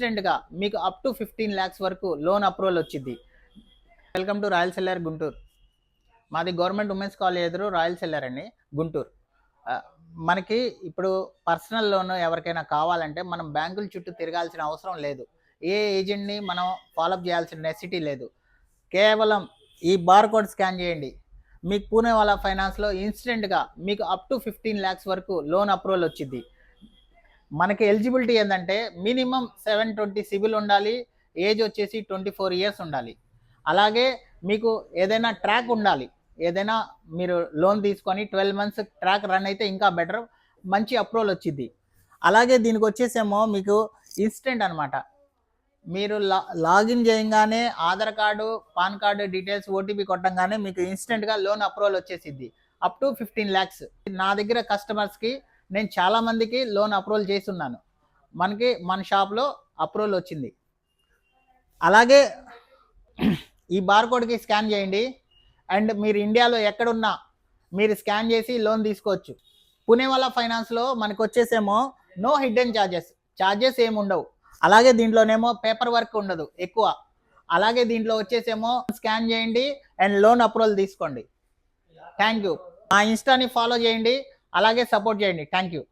ఇన్స్టెంట్గా మీకు up to 15 lakhs వరకు లోన్ అప్రూవల్ వచ్చింది. Welcome to royal seller Guntur. మాది గవర్నమెంట్ ఉమెన్స్ కాలేజ్ ఎదురు రాయల్ సెల్లర్ అండి, గుంటూరు. మనకి ఇప్పుడు పర్సనల్ లోన్ ఎవరికైనా కావాలంటే మనం బ్యాంకుల చుట్టూ తిరగాల్సిన అవసరం లేదు. ఏ ఏజెంట్ని మనం ఫాలోఅప్ చేయాల్సిన నెసిటీ లేదు. కేవలం ఈ బార్ కోడ్ స్కాన్ చేయండి, మీకు పూణేవాలా ఫైనాన్స్లో ఇన్స్టెంట్గా మీకు అప్ టు 15 lakhs వరకు లోన్ అప్రూవల్ వచ్చింది. మనకి ఎలిజిబిలిటీ ఏంటంటే మినిమం 720 సిబిల్ ఉండాలి, ఏజ్ వచ్చేసి 24 years ఉండాలి. అలాగే మీకు ఏదైనా ట్రాక్ ఉండాలి. ఏదైనా మీరు లోన్ తీసుకొని 12 months ట్రాక్ రన్ అయితే ఇంకా బెటర్, మంచి అప్రూవల్ వచ్చింది. అలాగే దీనికి వచ్చేసేమో మీకు ఇన్స్టెంట్ అనమాట. మీరు లాగిన్ చేయగానే Aadhaar card, PAN card details, OTP కొట్టంగానే మీకు ఇన్స్టెంట్గా లోన్ అప్రూవల్ వచ్చేసిద్ది అప్ టు 15 lakhs. నా దగ్గర కస్టమర్స్కి నేను చాలామందికి లోన్ అప్రూవల్ చేస్తున్నాను. మన షాప్లో అప్రూవల్ వచ్చింది. అలాగే ఈ బార్ కోడ్కి స్కాన్ చేయండి, అండ్ మీరు ఇండియాలో ఎక్కడున్నా మీరు స్కాన్ చేసి లోన్ తీసుకోవచ్చు. పూణేవాలా ఫైనాన్స్లో మనకు వచ్చేసేమో నో హిడెన్ ఛార్జెస్ ఏమి ఉండవు. అలాగే దీంట్లోనేమో పేపర్ వర్క్ ఉండదు ఎక్కువ. అలాగే దీంట్లో వచ్చేసేమో స్కాన్ చేయండి అండ్ లోన్ అప్రూవల్ తీసుకోండి. Thank you. మా ఇన్స్టాని ఫాలో చేయండి, అలాగే సపోర్ట్ చేయండి. Thank you.